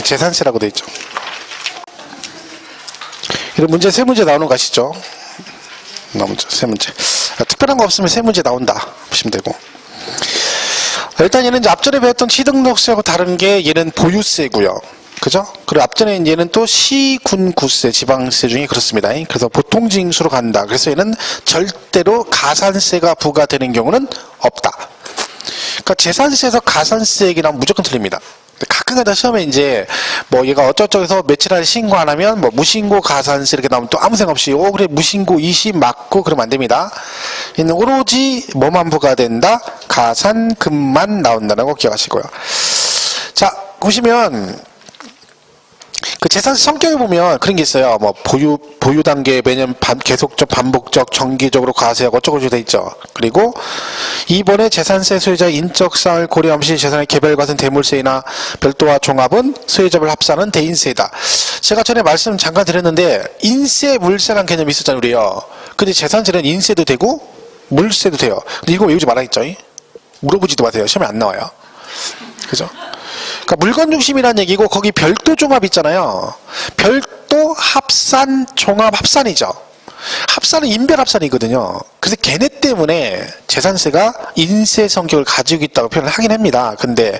재산세라고 되어 있죠. 이런 문제 세 문제 나오는 거 아시죠? 나오죠. 세 문제. 특별한 거 없으면 세 문제 나온다 보시면 되고. 일단 얘는 이제 앞전에 배웠던 취등록세하고 다른 게 얘는 보유세고요. 그죠? 그리고 앞전에 얘는 또 시, 군, 구세, 지방세 중에 그렇습니다. 그래서 보통징수로 간다. 그래서 얘는 절대로 가산세가 부과되는 경우는 없다. 그러니까 재산세에서 가산세 얘기는 무조건 틀립니다. 가끔가다 시험에 이제 뭐 얘가 어쩌고저쩌고서 며칠 안에 신고 안 하면 뭐 무신고 가산세 이렇게 나오면 또 아무 생각 없이 그래 무신고 이시 맞고 그러면 안 됩니다. 얘는 오로지 뭐만 부과된다? 가산금만 나온다는 거 기억하시고요. 자 보시면 그 재산세 성격에 보면 그런 게 있어요. 뭐 보유 단계 매년 계속적 반복적 정기적으로 과세하고 어쩌고저쩌고 돼 있죠. 그리고 이번에 재산세 소유자 인적 사항을 고려함 시 재산의 개별 과세는 대물세이나 별도와 종합은 소유자별 합산은 대인세다. 제가 전에 말씀 잠깐 드렸는데 인세 물세라는 개념이 있었잖아요, 우리요. 근데 재산세는 인세도 되고 물세도 돼요. 근데 이거 외우지 말아야겠죠. 물어보지도 마세요. 시험에 안 나와요. 그죠? 그러니까 물건 중심이라는 얘기고 거기 별도 종합 있잖아요. 별도 합산 종합 합산이죠. 합산은 인별 합산이거든요. 그래서 걔네 때문에 재산세가 인세 성격을 가지고 있다고 표현을 하긴 합니다. 근데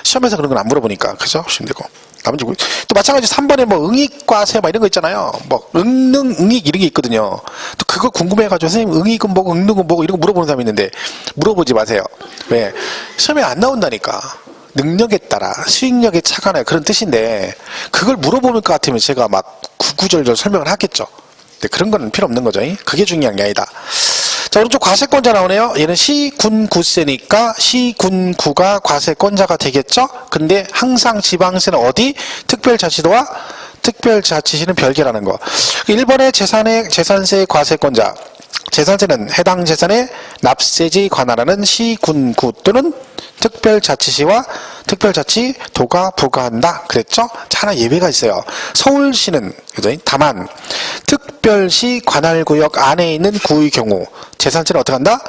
시험에서 그런 건 안 물어보니까 그죠? 보시면 되고. 또 마찬가지로 3번에 뭐 응익과세 막 이런 거 있잖아요. 뭐 응능 응익 이런 게 있거든요. 또 그거 궁금해가지고 선생님 응익은 뭐고 응능은 뭐고 이런 거 물어보는 사람이 있는데 물어보지 마세요. 왜? 시험에 안 나온다니까. 능력에 따라 수익력의 차가 나요. 그런 뜻인데 그걸 물어보는 것 같으면 제가 막 구구절절 설명을 하겠죠. 근데 그런 건 필요 없는 거죠. 그게 중요한 게 아니다. 자, 오른쪽 과세권자 나오네요. 얘는 시, 군, 구세니까 시, 군, 구가 과세권자가 되겠죠. 근데 항상 지방세는 어디? 특별자치도와 특별자치시는 별개라는 거. 1번의 재산세 과세권자. 재산세는 해당 재산의 납세지 관할하는 시, 군, 구 또는 특별자치시와 특별자치도가 부과한다. 그랬죠? 자, 하나 예외가 있어요. 서울시는 그죠? 다만 특별시 관할구역 안에 있는 구의 경우 재산세는 어떻게 한다?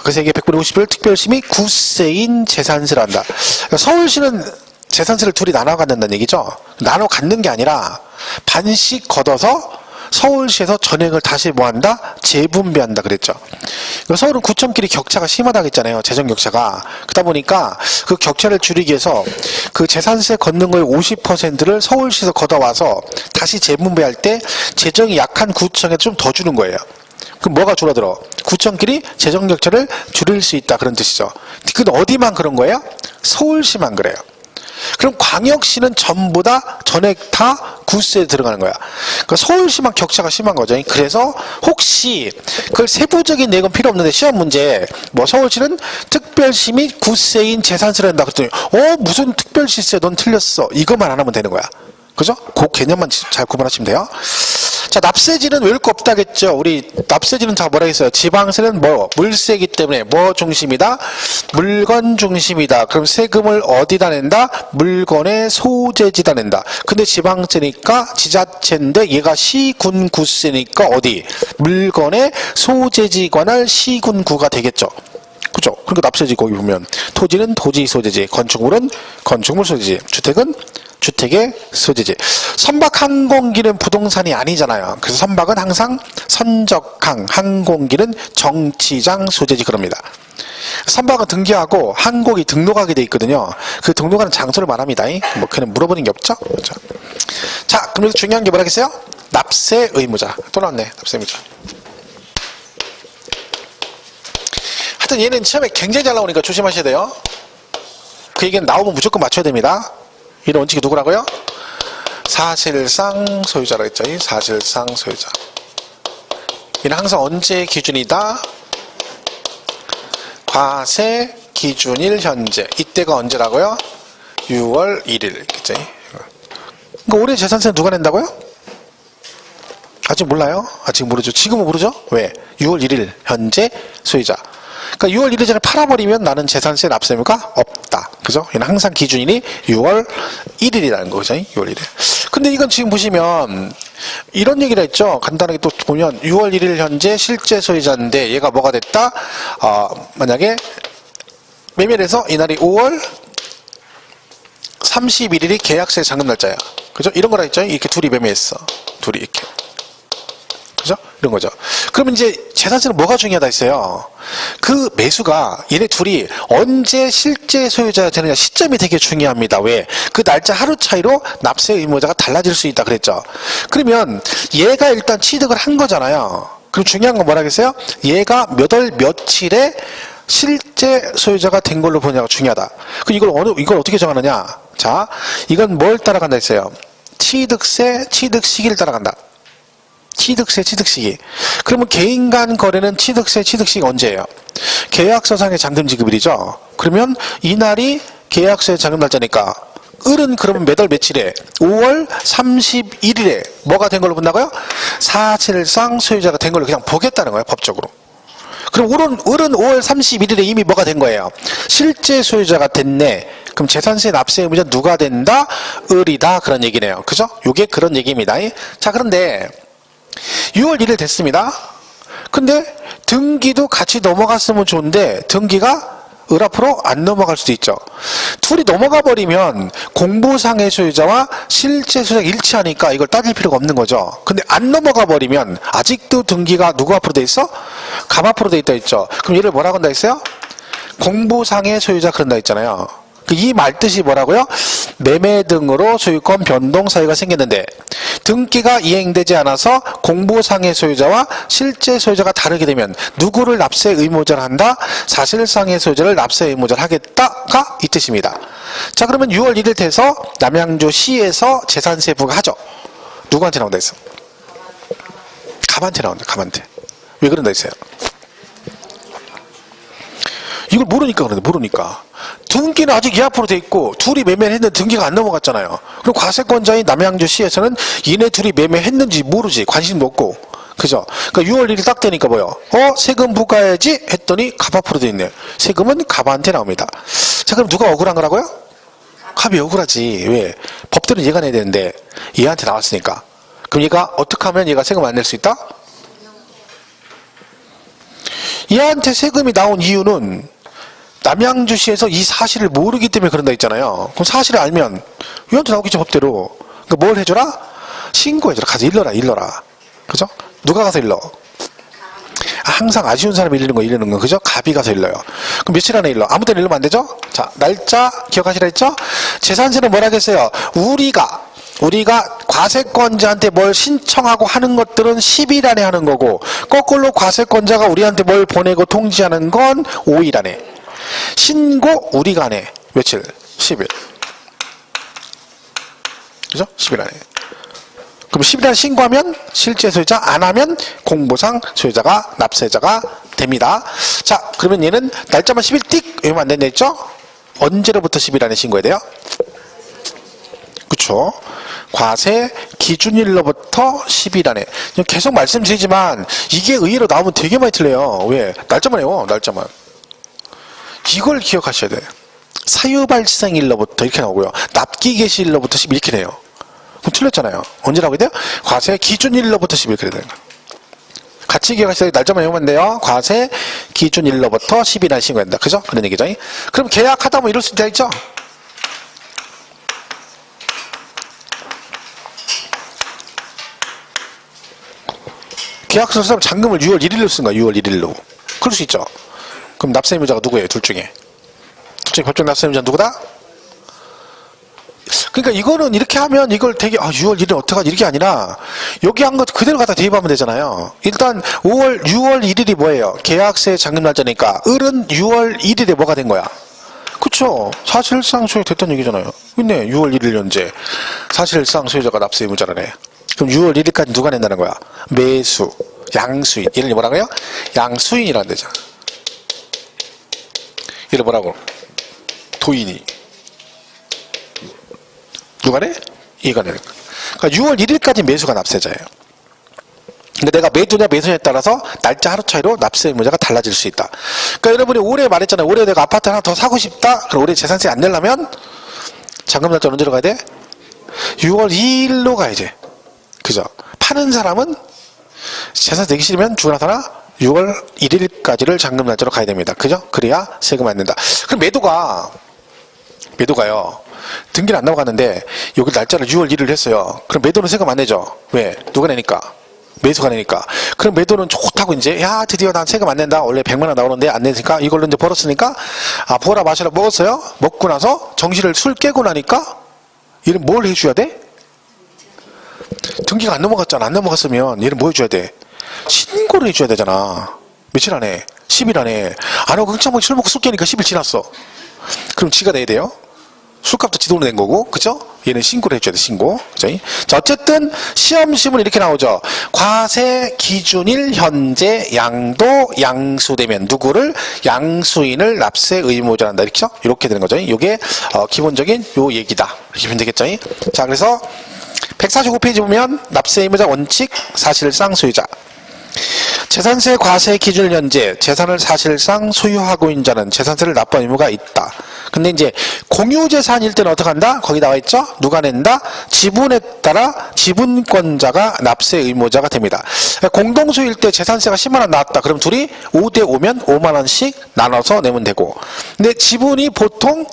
그래서 이게 100분의 50을 특별시 및 구세인 재산세를 한다. 그러니까 서울시는 재산세를 둘이 나눠 갖는다는 얘기죠. 나눠 갖는 게 아니라 반씩 걷어서 서울시에서 전액을 다시 뭐한다? 재분배한다 그랬죠. 서울은 구청끼리 격차가 심하다고 했잖아요. 재정 격차가. 그러다 보니까 그 격차를 줄이기 위해서 그 재산세 걷는 거의 50%를 서울시에서 걷어와서 다시 재분배할 때 재정이 약한 구청에 좀 더 주는 거예요. 그럼 뭐가 줄어들어? 구청끼리 재정 격차를 줄일 수 있다 그런 뜻이죠. 근데 어디만 그런 거예요? 서울시만 그래요. 그럼 광역시는 전부 다 전액 다 구세에 들어가는 거야. 그러니까 서울시만 격차가 심한 거죠. 그래서 혹시 그 세부적인 내용은 필요 없는데 시험 문제 뭐 서울시는 특별시 및 구세인 재산세를 한다 그랬더니 무슨 특별시세 넌 틀렸어. 이것만 안 하면 되는 거야. 그죠? 그 개념만 잘 구분하시면 돼요. 자, 납세지는 외울 거 없다겠죠. 우리 납세지는 다 뭐라 했어요? 지방세는 뭐 물세이기 때문에 뭐 중심이다? 물건 중심이다. 그럼 세금을 어디다 낸다? 물건의 소재지다 낸다. 근데 지방세니까 지자체인데 얘가 시군 구세니까 어디? 물건의 소재지 관할 시군 구가 되겠죠. 그죠? 그러니까 납세지 거기 보면 토지는 토지 소재지, 건축물은 건축물 소재지, 주택은 주택의 소재지. 선박 항공기는 부동산이 아니잖아요. 그래서 선박은 항상 선적항, 항공기는 정치장 소재지 그럽니다. 선박은 등기하고 항공이 등록하게 돼 있거든요. 그 등록하는 장소를 말합니다. 뭐 그냥 물어보는 게 없죠. 그렇죠? 자, 그럼 여기서 중요한 게 뭐라겠어요? 납세 의무자. 또 나왔네. 납세 의무자. 하여튼 얘는 시험에 굉장히 잘 나오니까 조심하셔야 돼요. 그 얘기는 나오면 무조건 맞춰야 됩니다. 이런 원칙이 누구라고요? 사실상 소유자라고 했죠. 사실상 소유자. 얘는 항상 언제 기준이다? 과세 기준일 현재. 이때가 언제라고요? 6월 1일. 그죠? 그러니까 올해 재산세는 누가 낸다고요? 아직 몰라요? 아직 모르죠. 지금은 모르죠? 왜? 6월 1일 현재 소유자. 그러니까 6월 1일 전에 팔아버리면 나는 재산세 납세 의무가 없다. 그죠? 얘는 항상 기준일이 6월 1일이라는 거죠. 6월 1일. 근데 이건 지금 보시면 이런 얘기를 했죠. 간단하게 또 보면 6월 1일 현재 실제 소유자인데 얘가 뭐가 됐다? 만약에 매매를 해서 이날이 5월 31일이 계약서의 잔금 날짜야. 그죠? 이런 거라 했죠? 이렇게 둘이 매매했어. 둘이 이렇게. 그죠? 이런 거죠. 그러면 이제 재산세는 뭐가 중요하다 했어요? 그 매수가 얘네 둘이 언제 실제 소유자가 되느냐 시점이 되게 중요합니다. 왜? 그 날짜 하루 차이로 납세 의무자가 달라질 수 있다 그랬죠. 그러면 얘가 일단 취득을 한 거잖아요. 그럼 중요한 건 뭐라겠어요? 얘가 몇 월 며칠에 실제 소유자가 된 걸로 보냐가 중요하다. 그럼 이걸 어떻게 정하느냐? 자, 이건 뭘 따라간다 했어요? 취득세, 취득시기를 따라간다. 취득세, 취득시기. 그러면 개인 간 거래는 취득세, 취득시기가 언제예요? 계약서상의 잔금 지급일이죠. 그러면 이날이 계약서의 잔금 날짜니까 을은 그러면 몇 월 며칠에? 5월 31일에 뭐가 된 걸로 본다고요? 사실상 소유자가 된 걸로 그냥 보겠다는 거예요, 법적으로. 그럼 을은 5월 31일에 이미 뭐가 된 거예요? 실제 소유자가 됐네. 그럼 재산세 납세 의무자 누가 된다? 을이다. 그런 얘기네요. 그죠? 요게 그런 얘기입니다. 자, 그런데 6월 1일 됐습니다. 근데 등기도 같이 넘어갔으면 좋은데 등기가 을 앞으로 안 넘어갈 수도 있죠. 둘이 넘어가 버리면 공부상의 소유자와 실제 소유자가 일치하니까 이걸 따질 필요가 없는 거죠. 근데 안 넘어가 버리면 아직도 등기가 누구 앞으로 돼 있어? 갑 앞으로 돼 있다 했죠. 그럼 얘를 뭐라고 한다 했어요? 공부상의 소유자 그런다 했잖아요. 이 말뜻이 뭐라고요? 매매 등으로 소유권 변동 사유가 생겼는데 등기가 이행되지 않아서 공부상의 소유자와 실제 소유자가 다르게 되면 누구를 납세 의무자를 한다? 사실상의 소유자를 납세 의무자를 하겠다가 이 뜻입니다. 자, 그러면 6월 1일 돼서 남양주시에서 재산세 부과하죠. 누구한테 나온다 했어? 갑한테 나온다. 갑한테. 왜 그런다 했어요? 이걸 모르니까 그런데 모르니까. 등기는 아직 이 앞으로 돼 있고 둘이 매매를 했는데 등기가 안 넘어갔잖아요. 그럼 과세권자인 남양주시에서는 얘네 둘이 매매했는지 모르지. 관심도 없고. 그죠? 그러니까 6월 1일 딱 되니까 뭐요? 세금 부과해야지 했더니 갑 앞으로 돼 있네. 세금은 갑한테 나옵니다. 자, 그럼 누가 억울한 거라고요? 갑이 억울하지. 왜? 법대로 얘가 내야 되는데 얘한테 나왔으니까. 그럼 얘가 어떻게 하면 얘가 세금 안 낼 수 있다? 얘한테 세금이 나온 이유는 남양주시에서 이 사실을 모르기 때문에 그런다 했잖아요. 그럼 사실을 알면 얘한테 나오겠죠, 법대로. 그러니까 뭘 해줘라? 신고해줘라. 가서 일러라. 그죠? 누가 가서 일러? 항상 아쉬운 사람이 일르는 거, 그죠? 갑이 가서 일러요. 그럼 며칠 안에 일러? 아무 때나 일르면 안 되죠? 자, 날짜 기억하시라 했죠? 재산세는 뭐라 했어요? 우리가 과세권자한테 뭘 신청하고 하는 것들은 10일 안에 하는 거고, 거꾸로 과세권자가 우리한테 뭘 보내고 통지하는 건 5일 안에. 신고 우리가 안에 며칠? 10일. 그죠? 10일 안에. 그럼 10일 안에 신고하면 실제 소유자, 안 하면 공부상 소유자가 납세자가 됩니다. 자, 그러면 얘는 날짜만 10일 띡 외우면 안 된다 했죠? 언제로부터 10일 안에 신고해야 돼요? 그쵸? 과세 기준일로부터 10일 안에. 계속 말씀드리지만 이게 의외로 나오면 되게 많이 틀려요. 왜? 날짜만 해요. 날짜만. 이걸 기억하셔야 돼요. 사유발생일로부터 이렇게 나오고요. 납기 개시일로부터 10일 이렇게 돼요. 그럼 틀렸잖아요. 언제라고 해야 돼요? 과세 기준일로부터 10일 그래야 되는 거예요. 같이 기억하셔야 돼요. 날짜만 외우면 돼요. 과세 기준일로부터 10일 안에 신고한다. 그죠? 그런 얘기죠. 그럼 계약하다 뭐 이럴 수 있죠? 계약서를 쓰면 잔금을 6월 1일로 쓴 거야. 6월 1일로. 그럴 수 있죠. 그럼 납세의무자가 누구예요? 둘 중에. 법정 납세의무자는 누구다? 그러니까 이거는 이렇게 하면 이걸 되게 6월 1일 어떡하지 이렇게 아니라 여기 한 것 그대로 갖다 대입하면 되잖아요. 일단 6월 1일이 뭐예요? 계약세 잔금 날짜니까 을은 6월 1일에 뭐가 된 거야? 그쵸? 사실상 소유 됐던 얘기잖아요. 있네. 6월 1일 현재 사실상 소유자가 납세의무자라네. 그럼 6월 1일까지 누가 낸다는 거야? 매수, 양수인. 얘를 뭐라고 해요? 양수인이라는 데잖아. 얘를 뭐라고? 도인이. 누가 내? 얘가 내는 거야. 그러니까 6월 1일까지 매수가 납세자예요. 근데 내가 매도냐 매수냐에 따라서 날짜 하루 차이로 납세 의무자가 달라질 수 있다. 그러니까 여러분이 올해 말했잖아요. 올해 내가 아파트 하나 더 사고 싶다. 그럼 올해 재산세 안 내려면 잔금 날짜 언제로 가야 돼? 6월 2일로 가야지. 그죠? 파는 사람은 재산세 내기 싫으면 주거나 사나 6월 1일까지를 잔금 날짜로 가야 됩니다. 그죠? 그래야 세금 안 낸다. 그럼 매도가요. 등기를 안 넘어갔는데 여기 날짜를 6월 1일 했어요. 그럼 매도는 세금 안 내죠. 왜? 누가 내니까? 매수가 내니까. 그럼 매도는 좋다고 이제 야 드디어 난 세금 안 낸다. 원래 100만 원 나오는데 안 내니까 이걸로 이제 벌었으니까 아 부어라 마셔라 먹었어요. 먹고 나서 정신을 술 깨고 나니까 얘는 뭘 해줘야 돼? 등기가 안 넘어갔잖아. 안 넘어갔으면 얘는 뭐 해줘야 돼? 신고를 해줘야 되잖아. 며칠 안에? 10일 안에. 안 하고 흥청망청 술 먹고 술 깨니까 10일 지났어. 그럼 지가 내야 돼요. 술값도 지도로 낸 거고, 그죠? 얘는 신고를 해줘야 돼, 신고. 그죠? 자, 어쨌든, 시험심은 이렇게 나오죠. 과세 기준일 현재 양도 양수되면 누구를? 양수인을 납세 의무자로 한다. 이렇게, 이렇게 되는 거죠. 요게, 기본적인 요 얘기다. 이렇게 보면 되겠죠. 자, 그래서, 145페이지 보면, 납세 의무자 원칙, 사실상 소유자. 재산세 과세 기준일 현재 재산을 사실상 소유하고 있는 자는 재산세를 납부할 의무가 있다. 근데 이제 공유재산일 때는 어떻게 한다? 거기 나와 있죠? 누가 낸다? 지분에 따라 지분권자가 납세 의무자가 됩니다. 공동소유일 때 재산세가 10만 원 나왔다. 그럼 둘이 5대 5면 5만 원씩 나눠서 내면 되고. 근데 지분이 보통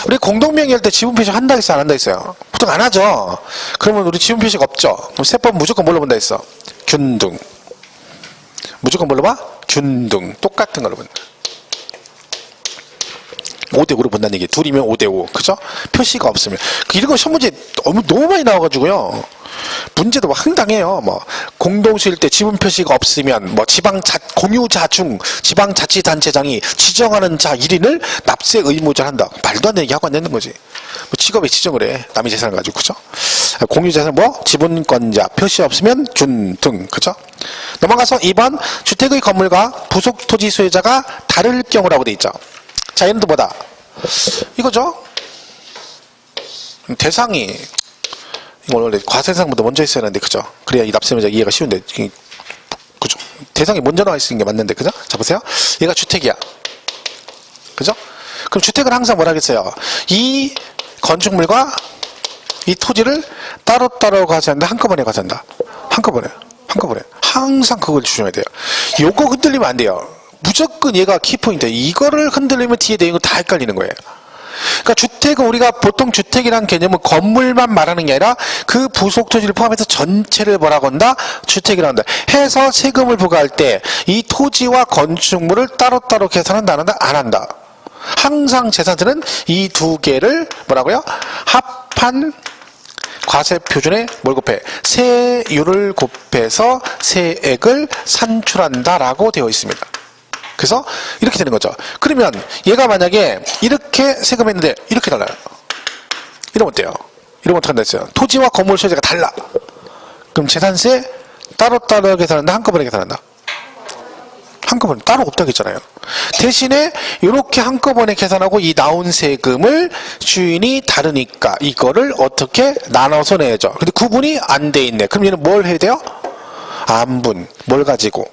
우리 공동명의할 때 지분 표시 한다 했어요? 안 한다 했어요? 보통 안 하죠. 그러면 우리 지분 표시가 없죠. 그럼 세법 무조건 뭘로 본다 했어? 균등. 무조건 뭘로 봐? 균등. 똑같은 걸로 본다. 5대5로 본다는 얘기. 둘이면 5대5. 그죠? 표시가 없으면. 이런 거 시험 문제 너무 많이 나와가지고요. 문제도 막 황당해요. 뭐, 공동수일 때 지분 표시가 없으면, 뭐, 공유자 중 지방자치단체장이 지정하는 자 1인을 납세 의무자 한다. 말도 안 되는 얘기 하고 안 되는 거지. 뭐, 직업에 지정을 해. 남의 재산을 가지고. 그죠? 공유재산 뭐? 지분권자. 표시 없으면 균등. 그죠? 넘어가서 2번. 주택의 건물과 부속 토지 소유자가 다를 경우라고 돼 있죠. 자, 얘는 또 뭐다? 이거죠? 대상이, 이거 원래 과세상보다 먼저 했어야 하는데, 그죠? 그래야 이 납세의무자 이해가 쉬운데, 그죠? 대상이 먼저 나와 있는 게 맞는데, 그죠? 자, 보세요. 얘가 주택이야. 그죠? 그럼 주택은 항상 뭐라 하겠어요? 이 건축물과 이 토지를 따로따로 과세한다? 한꺼번에 과세한다? 한꺼번에. 항상 그걸 조심해야 돼요. 요거 흔들리면 안 돼요. 무조건 얘가 키포인트예요. 이거를 흔들리면 뒤에 내용이 다 헷갈리는 거예요. 그러니까 주택은 우리가 보통 주택이라는 개념은 건물만 말하는 게 아니라 그 부속 토지를 포함해서 전체를 뭐라고 한다? 주택이라고 한다. 해서 세금을 부과할 때 이 토지와 건축물을 따로따로 계산한다 안 한다? 안 한다. 항상 재산세는 이 두 개를 뭐라고요? 합한 과세 표준에 뭘 곱해? 세율을 곱해서 세액을 산출한다라고 되어 있습니다. 그래서 이렇게 되는 거죠. 그러면 얘가 만약에 이렇게 세금했는데 이렇게 달라요. 이러면 어때요? 이러면 어떻게 한다 했어요? 토지와 건물 소유자가 달라. 그럼 재산세 따로따로 계산한다? 한꺼번에 계산한다? 한꺼번에 따로 없다고 했잖아요. 대신에 이렇게 한꺼번에 계산하고 이 나온 세금을 주인이 다르니까 이거를 어떻게 나눠서 내야죠. 근데 구분이 안 돼 있네. 그럼 얘는 뭘 해야 돼요? 안분. 뭘 가지고?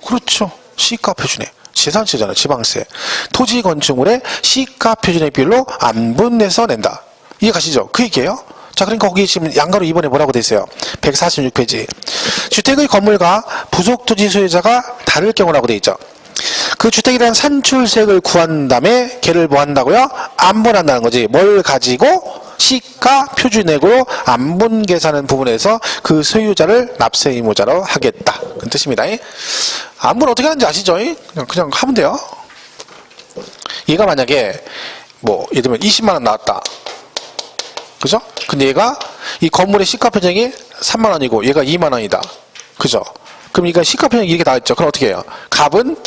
그렇죠. 시가 표준액. 재산세잖아요. 지방세. 토지 건축물의 시가 표준액 비율로 안분해서 낸다. 이해 가시죠? 그 얘기예요. 자, 그러니까 거기 지금 양가로 2번에 뭐라고 돼 있어요? 146페이지. 주택의 건물과 부속 토지 소유자가 다를 경우라고 돼 있죠. 그 주택에 대한 산출세액을 구한 다음에 걔를 뭐 한다고요? 안분한다는 거지. 뭘 가지고? 시가 표준액으로 안분 계산하는 부분에서 그 소유자를 납세 의무자로 하겠다. 그런 뜻입니다. 안분 어떻게 하는지 아시죠? 그냥 하면 돼요. 얘가 만약에 뭐 예를 들면 20만 원 나왔다. 그죠? 근데 얘가 이 건물의 시가 표준액이 3만 원이고 얘가 2만 원이다. 그죠? 그럼 이거 시가 표준액이 이렇게 나왔죠. 그럼 어떻게 해요? 값은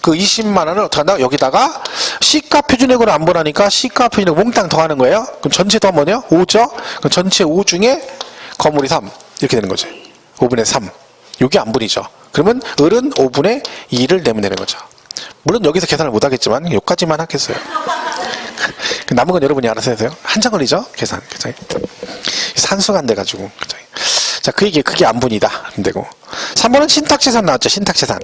그 20만 원을 어떻게 한다? 여기다가 시가 표준액으로 안분하니까 시가 표준액 몽땅 더하는 거예요. 그럼 전체 더하면 뭐냐? 5죠? 그럼 전체 5 중에 건물이 3. 이렇게 되는 거지. 5분의 3. 이게 안분이죠. 그러면 을은 5분의 2를 내면 되는 거죠. 물론 여기서 계산을 못 하겠지만 여기까지만 하겠어요. 남은 건 여러분이 알아서 하세요. 한참 걸리죠? 계산. 산수가 안 돼가지고. 자, 그게 안분이다. 안 되고. 3번은 신탁재산 나왔죠. 신탁재산.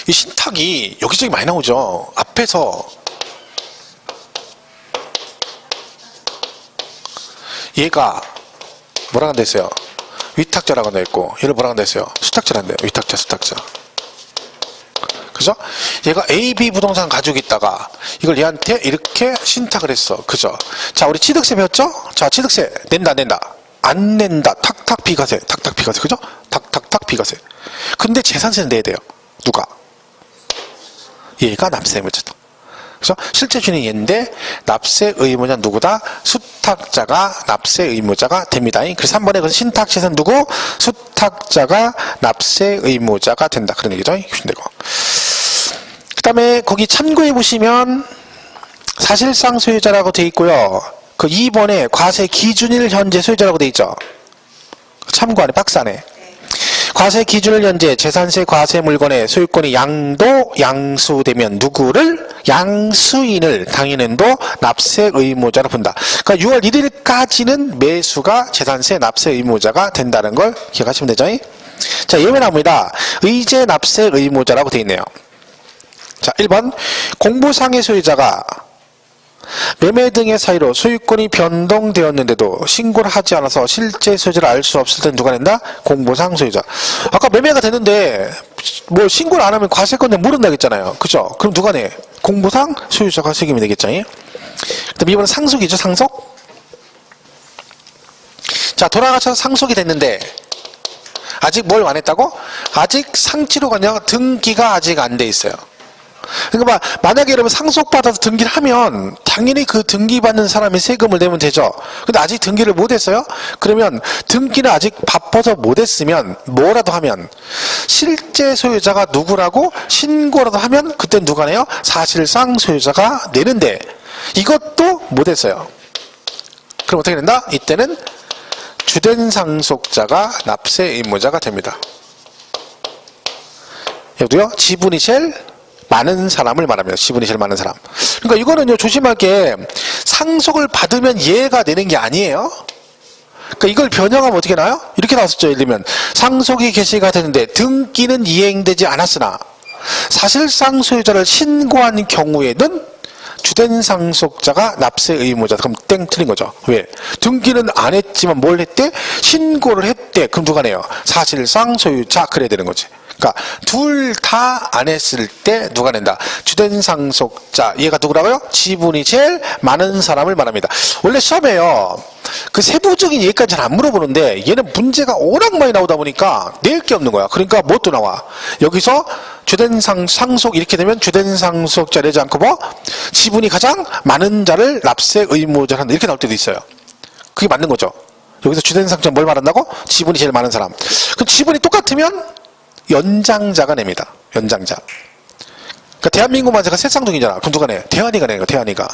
이 신탁이 여기저기 많이 나오죠. 앞에서 얘가 뭐라고 한다 했어요? 위탁자라고 한다 했고 얘를 뭐라고 한다 했어요? 수탁자라고 한다. 위탁자, 수탁자. 그죠? 얘가 AB 부동산 가지고 있다가 이걸 얘한테 이렇게 신탁을 했어. 그죠? 자, 우리 취득세 배웠죠? 자, 취득세 낸다, 안 낸다. 안 낸다. 탁탁 비과세. 탁탁 비과세. 그죠? 탁탁탁 비과세. 근데 재산세는 내야 돼요. 누가? 얘가 납세 의무자다. 그래서 실제 주인이 얘인데 납세 의무자 누구다? 수탁자가 납세 의무자가 됩니다. 그래서 3번에 그 신탁재산 누구? 수탁자가 납세 의무자가 된다. 그런 얘기죠. 되고. 그 다음에 거기 참고해 보시면 사실상 소유자라고 돼 있고요. 그 2번에 과세 기준일 현재 소유자라고 돼 있죠. 참고 안에 박스 안에. 과세 기준을 현재 재산세 과세 물건의 소유권이 양수되면 누구를? 양수인을 당연인도 납세 의무자로 본다. 그러니까 6월 1일까지는 매수가 재산세 납세 의무자가 된다는 걸 기억하시면 되죠. 자, 예외 나옵니다. 의제 납세 의무자라고 되어 있네요. 자, 1번 공부상의 소유자가 매매 등의 사유로 소유권이 변동되었는데도 신고를 하지 않아서 실제 소유자를 알 수 없을 땐 누가 낸다? 공부상 소유자. 아까 매매가 됐는데 뭐 신고를 안 하면 과세권자 물은다 했잖아요. 그죠? 그럼 누가 내? 공부상 소유자가 책임이 되겠죠. 그다음 이번은 상속이죠. 상속. 자, 돌아가셔서 상속이 됐는데 아직 뭘 안 했다고? 아직 상치로 가냐? 등기가 아직 안 돼 있어요. 그러니까 만약에 여러분 상속받아서 등기를 하면 당연히 그 등기받는 사람이 세금을 내면 되죠. 근데 아직 등기를 못 했어요? 그러면 등기는 아직 바빠서 못 했으면 뭐라도 하면 실제 소유자가 누구라고 신고라도 하면 그땐 누가 내요? 사실상 소유자가 내는데 이것도 못 했어요. 그럼 어떻게 된다? 이때는 주된 상속자가 납세 의무자가 됩니다. 여기도요. 지분이 제일 많은 사람을 말합니다. 지분이 제일 많은 사람. 그러니까 이거는요, 조심하게 상속을 받으면 얘가 내는 게 아니에요. 그러니까 이걸 변형하면 어떻게 나와요? 이렇게 나왔었죠. 예를 들면 상속이 개시가 되는데 등기는 이행되지 않았으나 사실상 소유자를 신고한 경우에는 주된 상속자가 납세 의무자. 그럼 땡 틀린 거죠. 왜? 등기는 안 했지만 뭘 했대? 신고를 했대. 그럼 누가 내요? 사실상 소유자. 그래야 되는 거지. 그러니까 둘 다 안 했을 때 누가 낸다? 주된 상속자. 얘가 누구라고요? 지분이 제일 많은 사람을 말합니다. 원래 시험에요. 그 세부적인 얘기까지 잘 안 물어보는데 얘는 문제가 워낙 많이 나오다 보니까 낼 게 없는 거야. 그러니까 뭣도 나와. 여기서 주된 상속 이렇게 되면 주된 상속자 내지 않고 뭐? 지분이 가장 많은 자를 납세 의무자를 한다. 이렇게 나올 때도 있어요. 그게 맞는 거죠. 여기서 주된 상속자 뭘 말한다고? 지분이 제일 많은 사람. 그럼 지분이 똑같으면 연장자가 냅니다. 연장자. 그러니까 대한민국만 제가 세 쌍둥이잖아. 그럼 누가 내? 대한이가 내는 거야. 대한이가.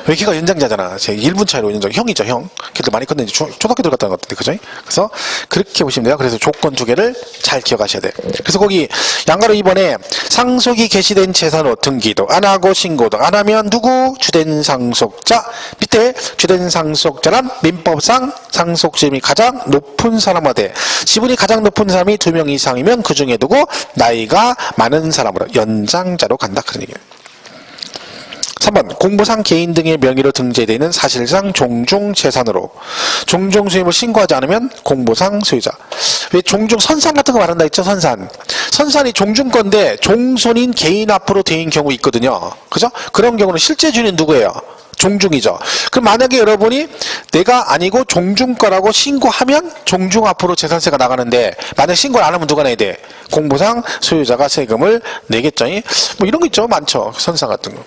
왜 걔가 연장자잖아. 제 1분 차이로 연장. 형이죠, 형. 걔도 많이 컸는데 초등학교 들어갔다는 것 같은데, 그죠? 그래서 그렇게 보시면 돼요. 그래서 조건 두 개를 잘 기억하셔야 돼. 그래서 거기 양가로 2번에 상속이 개시된 재산 후 등기도 안 하고 신고도 안 하면 누구? 주된 상속자. 밑에 주된 상속자란 민법상 상속심이 가장 높은 사람한테 지분이 가장 높은 사람이 2명 이상이면 그 중에 누구? 나이가 많은 사람으로 연장자로 간다. 그런 얘기예요. 3번 공부상 개인 등의 명의로 등재되어 있는 사실상 종중 재산으로 종중 수임을 신고하지 않으면 공부상 소유자. 왜 종중 선산 같은 거 말한다 했죠? 선산이 종중 건데 종손인 개인 앞으로 되는 경우 있거든요. 그죠? 그런 경우는 실제 주인은 누구예요? 종중이죠. 그럼 만약에 여러분이 내가 아니고 종중 거라고 신고하면 종중 앞으로 재산세가 나가는데 만약 신고를 안 하면 누가 내야 돼? 공부상 소유자가 세금을 내겠죠. 뭐 이런 거 있죠. 많죠. 선산 같은 거.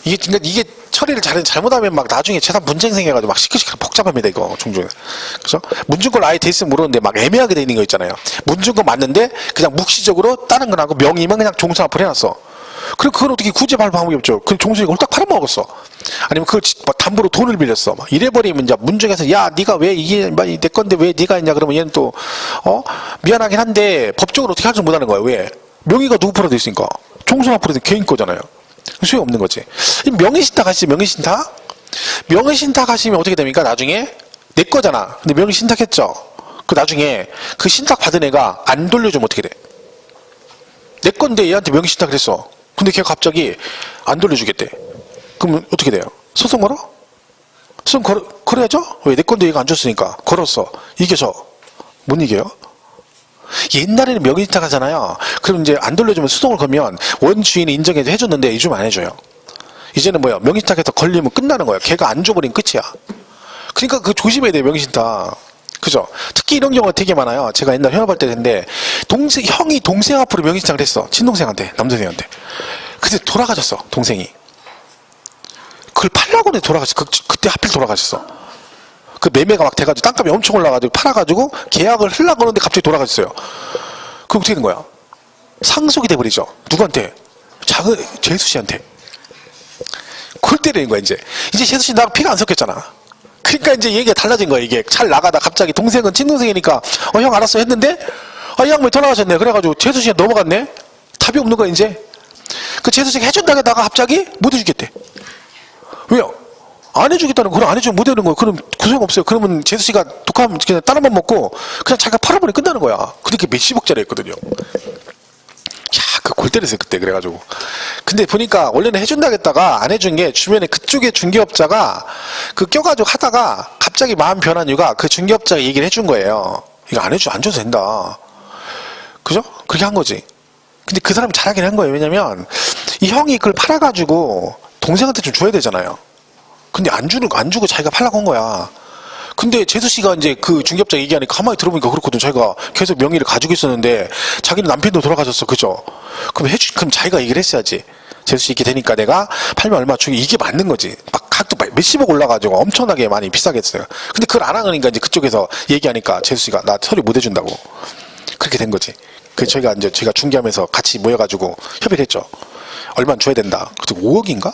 이게 처리를 잘못하면 막 나중에 재산 분쟁 생겨가지고 막 시끌시끌 복잡합니다, 이거, 종중에. 그죠? 문중권 아예 돼 있으면 모르는데 막 애매하게 돼 있는 거 있잖아요. 문중권 맞는데 그냥 묵시적으로 다른 건 하고 명의만 그냥 종사 앞으로 해놨어. 그럼 그걸 어떻게 구제할 방법이 없죠. 그럼 종수이가 홀딱 팔아먹었어. 아니면 그걸 담보로 돈을 빌렸어. 막 이래버리면 이제 문중에서 야, 네가 왜 이게 내 건데 왜 네가 했냐 그러면 얘는 또 미안하긴 한데 법적으로 어떻게 할 줄 못하는 거야. 왜? 명의가 누구 앞으로 돼 있으니까. 종수 앞으로 돼 개인 거잖아요. 수요 없는 거지. 명의신탁 하시죠. 명의신탁. 명의신탁 하시면 어떻게 됩니까? 나중에 내 거잖아. 근데 명의신탁했죠. 그 나중에 그 신탁 받은 애가 안 돌려주면 어떻게 돼? 내 건데 얘한테 명의신탁을 했어. 근데 걔가 갑자기 안 돌려주겠대. 그럼 어떻게 돼요? 소송 걸어? 소송 걸어야죠? 왜? 내 건데 얘가 안 줬으니까. 걸었어. 이겨서. 못 이겨요? 옛날에는 명의신탁 하잖아요. 그럼 이제 안 돌려주면 소송을 걸면 원주인이 인정해서 해줬는데 요즘 안 해줘요. 이제는 뭐야, 명의신탁에서 걸리면 끝나는 거야. 걔가 안 줘버리면 끝이야. 그러니까 그 조심해야 돼요, 명의신탁. 그죠? 특히 이런 경우가 되게 많아요. 제가 옛날 현업할 때 했는데 형이 동생 앞으로 명의신탁을 했어. 친동생한테, 남동생한테. 근데 돌아가셨어, 동생이. 그걸 팔라고 해 돌아가셨어. 그때 하필 돌아가셨어. 그 매매가 막 돼가지고 땅값이 엄청 올라가지고 팔아가지고 계약을 하려고 하는데 갑자기 돌아가셨어요. 그럼 어떻게 된 거야? 상속이 돼버리죠. 누구한테? 재수 씨한테. 골 때리는 거야, 이제. 이제 재수 씨 나랑 피가 안 섞였잖아. 그러니까 이제 얘기가 달라진 거야, 이게. 잘 나가다 갑자기 동생은 친동생이니까, 형 알았어 했는데, 이 양반이 돌아가셨네. 그래가지고 재수 씨한테 넘어갔네? 답이 없는 거야, 이제. 그 재수 씨가 해준다고 하다가 갑자기 못 해주겠대. 왜요? 안 해주겠다는 거, 그럼 안 해주면 못 해주는 거예요. 그럼 구성 없어요. 그러면 재수 씨가 독하면 그냥 다른 밥 먹고 그냥 자기가 팔아버리면 끝나는 거야. 그렇게 몇십억짜리 했거든요. 야, 그 골 때렸어요, 그때. 그래가지고. 근데 보니까 원래는 해준다고 했다가 안 해준 게 주변에 그쪽에 중개업자가 껴가지고 하다가 갑자기 마음 변한 이유가 그 중개업자가 얘기를 해준 거예요. 이거 안 줘도 된다. 그죠? 그렇게 한 거지. 근데 그 사람이 잘하긴 한 거예요. 왜냐면 이 형이 그걸 팔아가지고 동생한테 좀 줘야 되잖아요. 근데 안 주고 자기가 팔라고 한 거야. 근데 재수 씨가 이제 그 중개업자 얘기하니까 가만히 들어보니까 그렇거든. 자기가 계속 명의를 가지고 있었는데 자기는 남편도 돌아가셨어. 그죠? 그럼 자기가 얘기를 했어야지. 재수 씨 이렇게 되니까 내가 팔면 얼마 주기, 이게 맞는 거지. 막 각도 몇십억 올라가지고 엄청나게 많이 비싸게 했어요. 근데 그걸 안 하니까 이제 그쪽에서 얘기하니까 재수 씨가 나 서류 못 해준다고. 그렇게 된 거지. 저희가 중개하면서 같이 모여가지고 협의를 했죠. 얼마 줘야 된다. 그때 5억인가?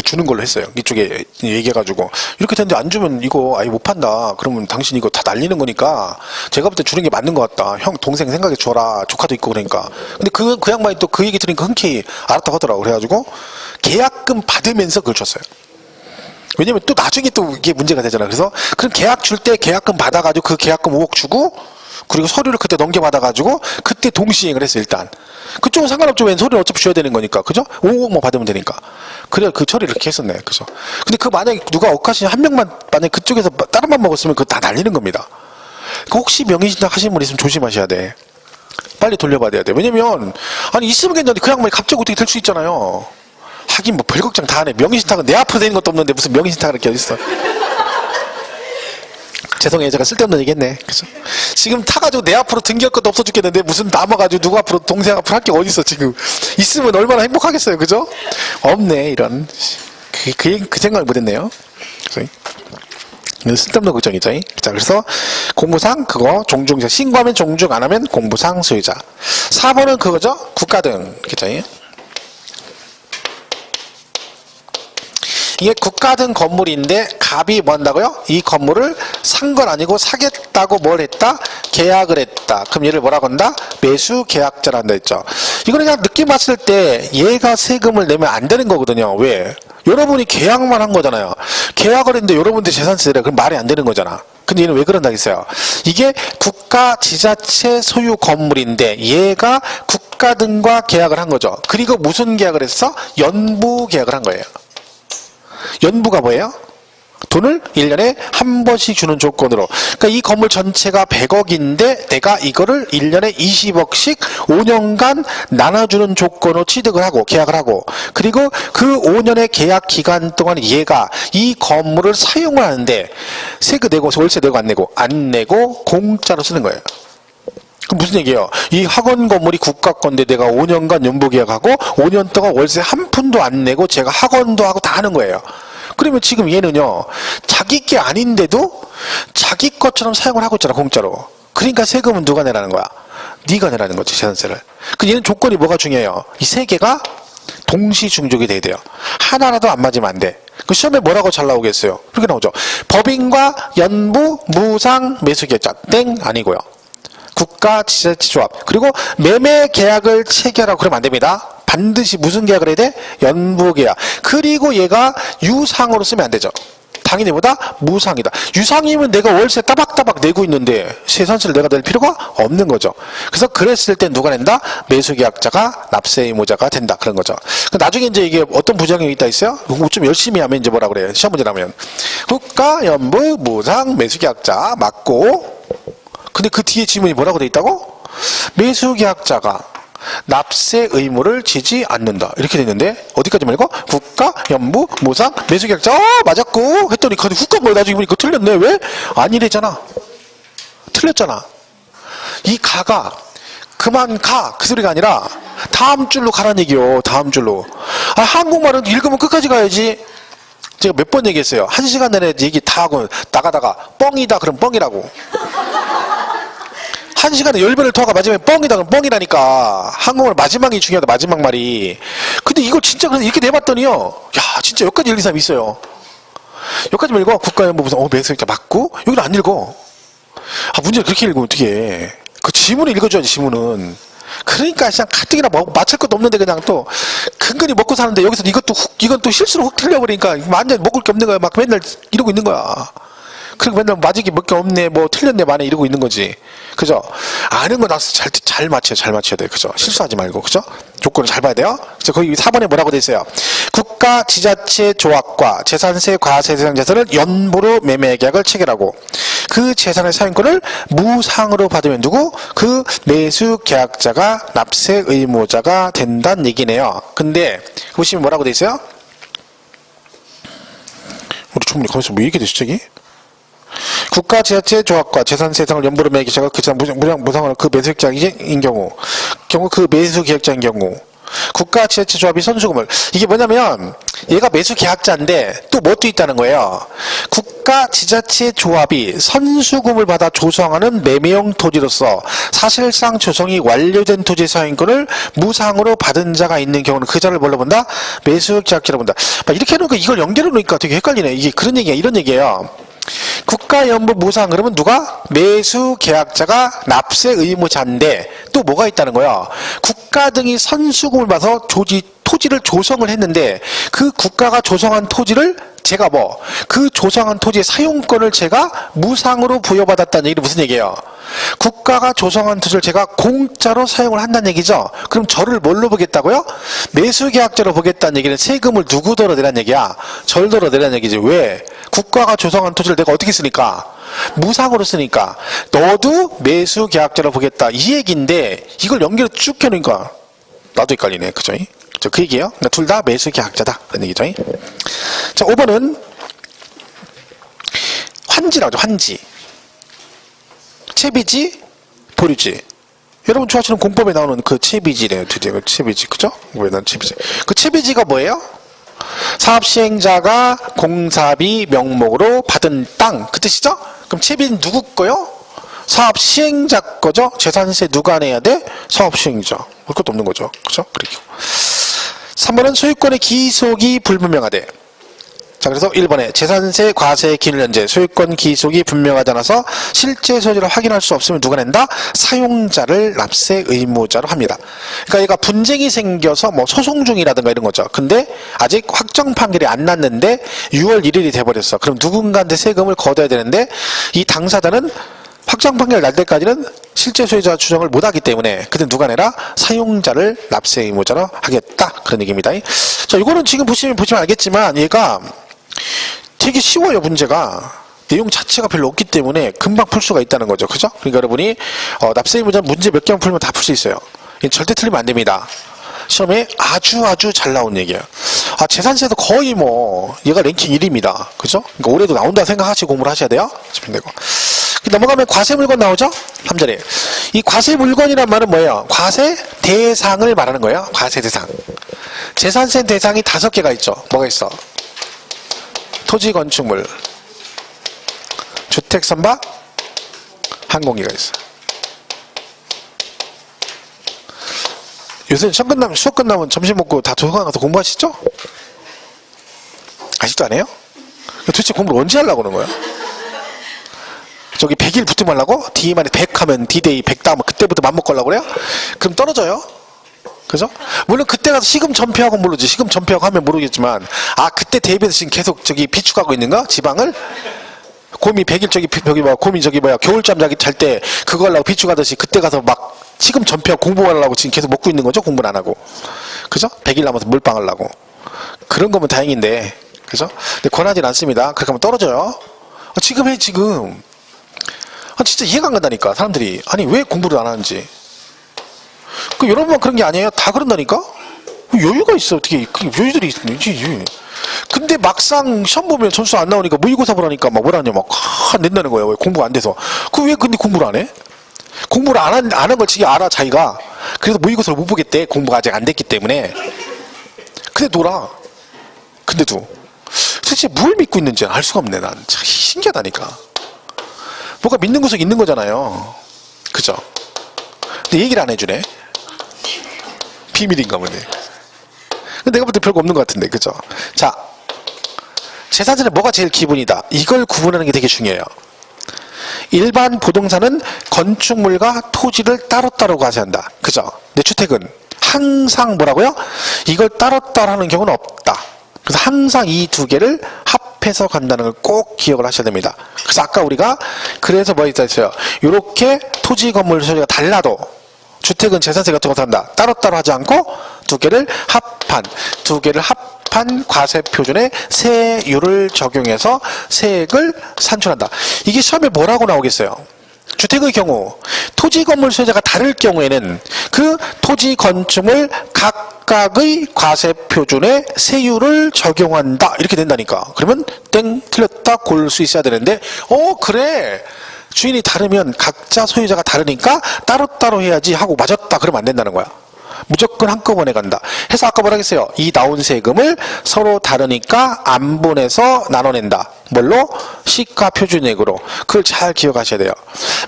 주는 걸로 했어요. 이쪽에 얘기해가지고 이렇게 됐는데 안 주면 이거 아예 못 판다. 그러면 당신 이거 다 날리는 거니까 제가 볼 때 주는 게 맞는 것 같다. 형 동생 생각해 줘라. 조카도 있고 그러니까. 근데 그 양반이 또 그 얘기 들으니까 흔쾌히 알았다고 하더라고. 그래가지고 계약금 받으면서 그걸 줬어요. 왜냐면 또 나중에 또 이게 문제가 되잖아. 그래서 그럼 계약 줄 때 계약금 받아가지고 그 계약금 5억 주고 그리고 서류를 그때 넘겨받아가지고 그때 동시행을 했어. 일단 그쪽은 상관없죠. 왜 서류를 어차피 줘야 되는 거니까. 그죠? 5억만 받으면 되니까. 그래 그 처리를 이렇게 했었네. 그죠? 근데 그 만약에 누가 억하신 한 명만 만약에 그쪽에서 다른 만 먹었으면 그거 다 날리는 겁니다. 혹시 명의신탁 하시는 분 있으면 조심하셔야 돼. 빨리 돌려받아야 돼. 왜냐면 아니 있으면 괜찮은데 그 양반이 갑자기 어떻게 될 수 있잖아요. 하긴 뭐 별 걱정 다 하네. 명의신탁은 내 앞으로 되는 것도 없는데 무슨 명의신탁을 이렇게 어딨어. 죄송해요. 제가 쓸데없는 얘기 했네. 그죠? 지금 타가지고 내 앞으로 등기할 것도 없어 죽겠는데 무슨 남아가지고 누구 앞으로 동생 앞으로 할 게 어딨어 지금. 있으면 얼마나 행복하겠어요. 그죠? 없네 이런. 그 생각을 못했네요. 쓸데없는 걱정이죠. 자, 그래서 공무상 그거 종중자 신고하면 종중 안 하면 공무상 소유자. 4번은 그거죠. 국가등. 그죠? 이게 국가등 건물인데 갑이 뭐 한다고요? 이 건물을 산 건 아니고 사겠다고 뭘 했다? 계약을 했다. 그럼 얘를 뭐라고 한다? 매수 계약자라 한다 했죠. 이거는 그냥 느낌 봤을 때 얘가 세금을 내면 안 되는 거거든요. 왜? 여러분이 계약만 한 거잖아요. 계약을 했는데 여러분들 재산세래. 그럼 말이 안 되는 거잖아. 근데 얘는 왜 그런다 했어요? 이게 국가 지자체 소유 건물인데 얘가 국가등과 계약을 한 거죠. 그리고 무슨 계약을 했어? 연부 계약을 한 거예요. 연부가 뭐예요? 돈을 1년에 한 번씩 주는 조건으로. 그러니까 이 건물 전체가 100억인데 내가 이거를 1년에 20억씩 5년간 나눠주는 조건으로 취득을 하고 계약을 하고 그리고 그 5년의 계약 기간 동안 얘가 이 건물을 사용을 하는데 세금 내고 월세 내고 안 내고 공짜로 쓰는 거예요. 그럼 무슨 얘기예요? 이 학원 건물이 국가 건데 내가 5년간 연부 계약하고 5년 동안 월세 한 푼도 안 내고 제가 학원도 하고 다 하는 거예요. 그러면 지금 얘는요. 자기 게 아닌데도 자기 것처럼 사용을 하고 있잖아. 공짜로. 그러니까 세금은 누가 내라는 거야? 네가 내라는 거지. 재산세를. 그 얘는 조건이 뭐가 중요해요? 이 세 개가 동시 중족이 돼야 돼요. 하나라도 안 맞으면 안 돼. 그 시험에 뭐라고 잘 나오겠어요? 그렇게 나오죠. 법인과 연부, 무상, 매수계약자 땡 아니고요. 국가 지자체 조합. 그리고 매매 계약을 체결하고 그러면 안 됩니다. 반드시 무슨 계약을 해야 돼? 연부 계약. 그리고 얘가 유상으로 쓰면 안 되죠. 당연히 보다 무상이다. 유상이면 내가 월세 따박따박 내고 있는데 세산세를 내가 낼 필요가 없는 거죠. 그래서 그랬을 때 누가 낸다? 매수계약자가 납세 의무자가 된다. 그런 거죠. 나중에 이제 이게 어떤 부작용이 있다 있어요? 공부 좀 열심히 하면 이제 뭐라 그래요? 시험 문제 나면 국가, 연부, 무상, 매수계약자 맞고 근데 그 뒤에 지문이 뭐라고 돼 있다고? 매수계약자가 납세 의무를 지지 않는다. 이렇게 돼 있는데 어디까지 말고? 국가, 연부, 무상, 매수계약자 맞았고 했더니 그 국가 뭐야? 나중에 보니까 틀렸네. 왜? 아니래잖아. 틀렸잖아. 이 가가 그만 가 그 소리가 아니라 다음 줄로 가라는 얘기요. 다음 줄로. 아, 한국말은 읽으면 끝까지 가야지. 제가 몇 번 얘기했어요. 1시간 내내 얘기 다 하고 나가다가 뻥이다 그럼 뻥이라고. 1시간에 10번을 더 하고 마지막에 뻥이다 그럼 뻥이라니까. 한국말 마지막이 중요하다. 마지막 말이. 근데 이거 진짜 그래서 이렇게 내봤더니요. 야 진짜 여기까지 읽는 사람이 있어요. 여기까지 읽어. 국가연부 무슨 매수계약자 맞고 여기는 안 읽어. 아 문제를 그렇게 읽으면 어떻게 해. 그 지문을 읽어줘야지 지문은. 그러니까 그냥 가뜩이나 맞출 것도 없는데 그냥 또 근근히 먹고 사는데 여기서 이건 또 실수로 훅 틀려버리니까 완전 먹을 게 없는 거야. 막 맨날 이러고 있는 거야. 그리고 맨날 맞을 게 몇 개 없네 뭐 틀렸네 만에 이러고 있는 거지. 그죠? 아는 건 잘 맞춰야 돼. 그죠? 실수하지 말고. 그죠? 조건을 잘 봐야 돼요. 그래서 거기 4번에 뭐라고 돼 있어요? 국가 지자체 조합과 재산세 과세 대상 재산을 연부로 매매 계약을 체결하고 그 재산의 사용권을 무상으로 받으면 누구? 그 매수 계약자가 납세 의무자가 된다는 얘기네요. 근데 보시면 뭐라고 돼 있어요? 우리 총무님 거기서 뭐 얘기 됐어 저기? 국가 지자체 조합과 재산세 대상을 연부로 매매 계약자가 그 재산 무상으로 그 매수 계약자인 경우 그 매수 계약자인 경우 국가 지자체 조합이 선수금을 이게 뭐냐면 얘가 매수 계약자인데 또 뭣도 있다는 거예요. 국가 지자체 조합이 선수금을 받아 조성하는 매매용 토지로서 사실상 조성이 완료된 토지 사용권을 무상으로 받은 자가 있는 경우는 그 자를 뭘로 본다? 매수 계약자로 본다. 이렇게 해놓으니까 이걸 연결해 놓으니까 되게 헷갈리네. 이게 그런 얘기야. 이런 얘기예요. 국가연부 무상 그러면 누가? 매수 계약자가 납세 의무자인데 또 뭐가 있다는 거야? 국가 등이 선수금을 받아서 토지를 조성을 했는데 그 국가가 조성한 토지를 제가 그 조성한 토지의 사용권을 제가 무상으로 부여받았다는 얘기는 무슨 얘기예요? 국가가 조성한 토지를 제가 공짜로 사용을 한다는 얘기죠. 그럼 저를 뭘로 보겠다고요? 매수계약자로 보겠다는 얘기는 세금을 누구더러 내라는 얘기야? 절더러 내라는 얘기지. 왜? 국가가 조성한 토지를 내가 어떻게 쓰니까? 무상으로 쓰니까. 너도 매수계약자로 보겠다. 이 얘기인데 이걸 연결해 쭉 해놓으니까 나도 헷갈리네. 그죠? 그 얘기예요. 그러니까 둘 다 매수계약자다. 그런 얘기죠. 자, 5번은 환지라고 하죠. 환지. 채비지, 보류지. 여러분 좋아하시는 공법에 나오는 그 채비지래요. 드디어 그 채비지. 그죠? 왜 난 채비지. 그 채비지가 뭐예요? 사업시행자가 공사비 명목으로 받은 땅. 그 뜻이죠? 그럼 채비는 누구 거요? 사업시행자 거죠? 재산세 누가 내야 돼? 사업시행자. 볼 것도 없는 거죠. 그죠? 그리고 3번은 소유권의 기속이 불분명하대. 자, 그래서 1번에 재산세, 과세, 기일연재, 소유권 기속이 분명하지 않아서 실제 소유를 확인할 수 없으면 누가 낸다? 사용자를 납세 의무자로 합니다. 그러니까 얘가 분쟁이 생겨서 소송 중이라든가 이런 거죠. 근데 아직 확정 판결이 안 났는데 6월 1일이 돼버렸어. 그럼 누군가한테 세금을 걷어야 되는데 이 당사자는 확정 판결 날 때까지는 실제 소유자 추정을 못하기 때문에 그때 누가 내라? 사용자를 납세 의무자로 하겠다. 그런 얘기입니다. 자, 이거는 지금 보시면 알겠지만 얘가 되게 쉬워요. 문제가. 내용 자체가 별로 없기 때문에 금방 풀 수가 있다는 거죠. 그죠? 그러니까 여러분이 납세 의무자 문제 몇 개만 풀면 다 풀 수 있어요. 절대 틀리면 안 됩니다. 시험에 아주 잘 나온 얘기예요. 재산세도 거의 얘가 랭킹 1위입니다. 그죠? 그러니까 올해도 나온다 생각하시고 공부를 하셔야 돼요. 되고. 넘어가면 과세 물건 나오죠? 3절에. 이 과세 물건이란 말은 뭐예요? 과세 대상을 말하는 거예요. 과세 대상. 재산세 대상이 5개가 있죠. 뭐가 있어? 토지 건축물, 주택 선박, 항공기가 있어. 요새 수업 끝나면 점심 먹고 다 도서관 가서 공부하시죠? 아직도 안 해요? 도대체 공부를 언제 하려고 그러는 거야? 저기 100일 붙으면 하려고? D만에 100 하면 D-Day 100 다음은 그때부터 맘먹고 그래요? 그럼 떨어져요. 그죠? 물론 그때 가서 시금 전폐하고 모르지. 시금 전폐하고 하면 모르겠지만 그때 대비해서 지금 계속 비축하고 있는가? 지방을? 곰이 100일 겨울잠 잘 때 그거 하려고 비축하듯이 그때 가서 막 시금 전폐하고 공부하려고 지금 계속 먹고 있는 거죠? 공부는 안 하고. 그죠? 100일 남아서 몰빵 하려고. 그런 거면 다행인데. 그죠? 근데 권하진 않습니다. 그렇게 하면 떨어져요. 지금 해, 지금. 진짜 이해가 안 간다니까, 사람들이. 아니, 왜 공부를 안 하는지. 여러분만 그런 게 아니에요. 다 그런다니까? 여유가 있어. 어떻게, 여유들이 있지. 근데 막상 시험 보면 점수 안 나오니까 모의고사 보라니까 막 뭐라냐, 막, 안 된다는 거예요. 왜 공부가 안 돼서. 왜 근데 공부를 안 해? 공부를 안 한 걸 지금 알아, 자기가. 그래서 모의고사를 못 보겠대. 공부가 아직 안 됐기 때문에. 근데 놀아. 근데도. 도대체 뭘 믿고 있는지 알 수가 없네, 난. 참 신기하다니까. 뭐가 믿는 구석이 있는 거잖아요. 그죠? 근데 얘기를 안 해주네. 비밀인가 보네. 근데 내가 볼 때 별거 없는 것 같은데, 그죠? 자, 재산세는 뭐가 제일 기본이다. 이걸 구분하는 게 되게 중요해요. 일반 부동산은 건축물과 토지를 따로따로 과세한다. 그죠? 근데 주택은 항상 뭐라고요? 이걸 따로따로 하는 경우는 없다. 그래서 항상 이 두 개를 합해서 간다는 걸 꼭 기억을 하셔야 됩니다. 그래서 아까 우리가 그래서 뭐 있었어요? 이렇게 토지 건물 소유가 달라도 주택은 재산세 같은 거 한다. 따로따로 하지 않고 두 개를 합한 과세 표준의 세율을 적용해서 세액을 산출한다. 이게 시험에 뭐라고 나오겠어요? 주택의 경우 토지 건물 소유자가 다를 경우에는 그 토지 건축물 각각의 과세 표준의 세율을 적용한다. 이렇게 된다니까. 그러면 땡 틀렸다 고를 수 있어야 되는데 그래. 주인이 다르면 각자 소유자가 다르니까 따로따로 해야지 하고 맞았다 그러면 안 된다는 거야. 무조건 한꺼번에 간다. 해서 아까 뭐라 했어요? 이 나온 세금을 서로 다르니까 안분해서 나눠낸다. 뭘로? 시가 표준액으로. 그걸 잘 기억하셔야 돼요.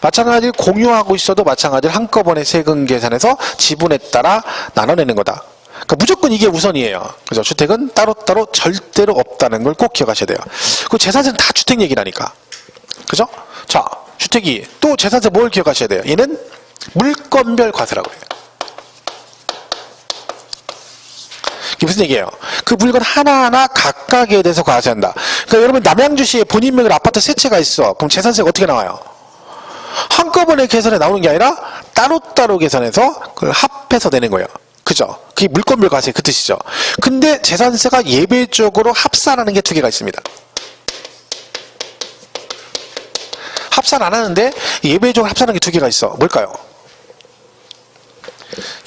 마찬가지로 공유하고 있어도 마찬가지로 한꺼번에 세금 계산해서 지분에 따라 나눠내는 거다. 그러니까 무조건 이게 우선이에요. 그죠? 주택은 따로따로 절대로 없다는 걸 꼭 기억하셔야 돼요. 그 재산세는 다 주택 얘기라니까. 그죠? 자, 주택이 또 재산세 뭘 기억하셔야 돼요? 얘는 물건별 과세라고 해요. 이게 무슨 얘기예요? 그 물건 하나하나 각각에 대해서 과세한다. 그러니까 여러분 남양주시에 본인명의로 아파트 세 채가 있어. 그럼 재산세가 어떻게 나와요? 한꺼번에 계산해 나오는 게 아니라 따로따로 계산해서 그걸 합해서 내는 거예요. 그죠? 그게 물건별 과세 그 뜻이죠. 근데 재산세가 예외적으로 합산하는 게 두 개가 있습니다. 합산 안 하는데 예외적으로 합산하는 게 두 개가 있어. 뭘까요?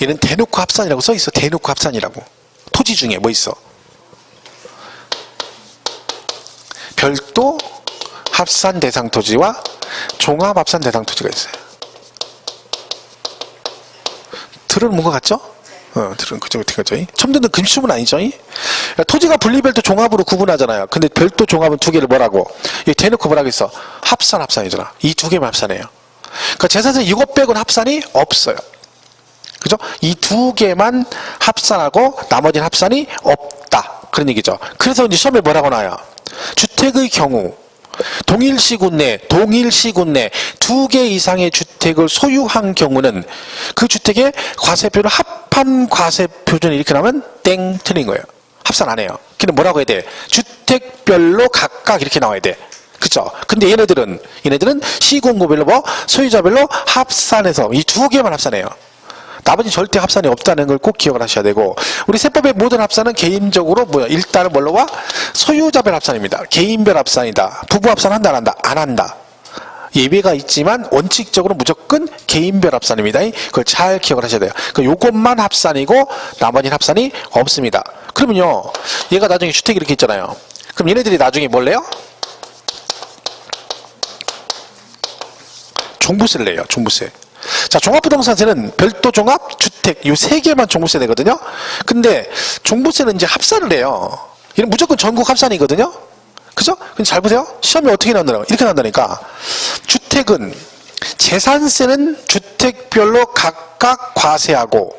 얘는 대놓고 합산이라고 써 있어. 대놓고 합산이라고. 토지 중에 뭐 있어? 별도 합산 대상 토지와 종합 합산 대상 토지가 있어요. 들어본 것 같죠? 들은 그죠, 그죠. 처음 듣는 금수문 아니죠? 토지가 분리별도 종합으로 구분하잖아요. 근데 별도 종합은 두 개를 뭐라고? 여기 대놓고 뭐라고 했어? 합산이잖아. 이 두 개만 합산해요. 그러니까 재산세 이것 빼고는 합산이 없어요. 그죠? 이 두 개만 합산하고 나머지는 합산이 없다. 그런 얘기죠. 그래서 이제 시험에 뭐라고 나와요? 주택의 경우 동일시군 내 두 개 이상의 주택을 소유한 경우는 그 주택의 과세표를 합한 과세표준이 이렇게 나오면 땡 틀린 거예요. 합산 안 해요. 그럼 뭐라고 해야 돼? 주택별로 각각 이렇게 나와야 돼. 그쵸? 근데 얘네들은 시공고별로 뭐 소유자별로 합산해서 이 두 개만 합산해요. 나머지 절대 합산이 없다는 걸 꼭 기억을 하셔야 되고, 우리 세법의 모든 합산은 개인적으로 일단은 뭘로 와? 소유자별 합산입니다. 개인별 합산이다. 부부 합산 한다 안 한다? 안 한다. 예외가 있지만 원칙적으로 무조건 개인별 합산입니다. 그걸 잘 기억을 하셔야 돼요. 요것만 합산이고 나머지는 합산이 없습니다. 그러면요, 얘가 나중에 주택이 이렇게 있잖아요. 그럼 얘네들이 나중에 뭘 내요? 종부세를 내요. 종부세. 자, 종합부동산세는 별도 종합, 주택 요 세 개만 종부세 내거든요. 근데 종부세는 이제 합산을 해요. 얘는 무조건 전국 합산이거든요. 그죠? 근데 잘 보세요. 시험이 어떻게 나온다고? 이렇게 나온다니까. 주택은 재산세는 주택별로 각각 과세하고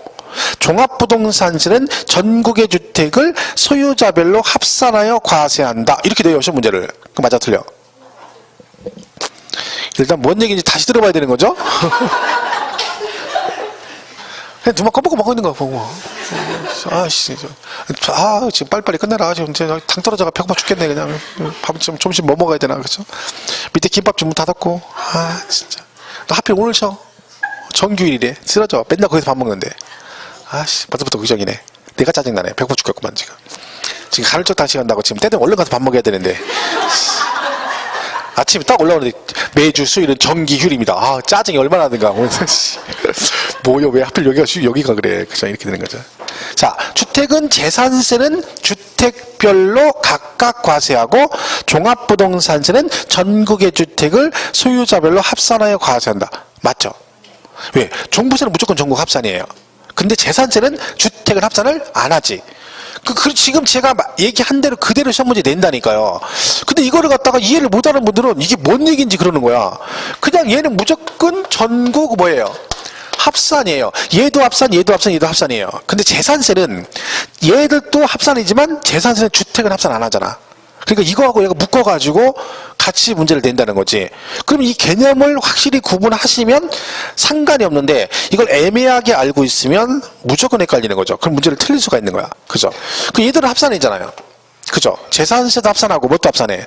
종합부동산세는 전국의 주택을 소유자별로 합산하여 과세한다. 이렇게 돼요. 시험 문제를. 그 맞아 틀려? 일단 뭔 얘기인지 다시 들어봐야 되는 거죠? 그냥 눈만 껌뻑껌 먹고 있는 거 보고. 지금 빨리빨리 끝내라. 지금 당 떨어져가 배고파 죽겠네. 그냥 밥 좀 점심 뭐 먹어야 되나. 그죠? 밑에 김밥 좀 닫았고. 진짜. 너 하필 오늘 정규일이래. 쓰러져. 맨날 거기서 밥 먹는데. 벌써부터 의정이네. 내가 짜증나네. 배고파 죽겠구만 지금. 지금 가을적 당시 간다고 지금 때되면 얼른 가서 밥 먹어야 되는데. 아침에 딱 올라오는데 매주 수요일은 정기휴일입니다. 아, 짜증이 얼마나 나든가. 뭐요, 왜 하필 여기가 그래. 그죠? 이렇게 되는 거죠. 자, 주택은 재산세는 주택별로 각각 과세하고 종합부동산세는 전국의 주택을 소유자별로 합산하여 과세한다. 맞죠? 왜? 종부세는 무조건 전국 합산이에요. 근데 재산세는 주택은 합산을 안 하지. 지금 제가 얘기한 대로 그대로 시험 문제 낸다니까요. 근데 이거를 갖다가 이해를 못하는 분들은 이게 뭔 얘기인지 그러는 거야. 그냥 얘는 무조건 전국 뭐예요? 합산이에요. 얘도 합산, 얘도 합산, 얘도 합산이에요. 근데 재산세는 얘들도 합산이지만 재산세는 주택은 합산 안 하잖아. 그러니까 이거하고 얘가 묶어가지고 같이 문제를 낸다는 거지. 그럼 이 개념을 확실히 구분하시면 상관이 없는데 이걸 애매하게 알고 있으면 무조건 헷갈리는 거죠. 그럼 문제를 틀릴 수가 있는 거야. 그죠? 얘들은 합산이잖아요. 그죠? 재산세도 합산하고 뭣도 합산해?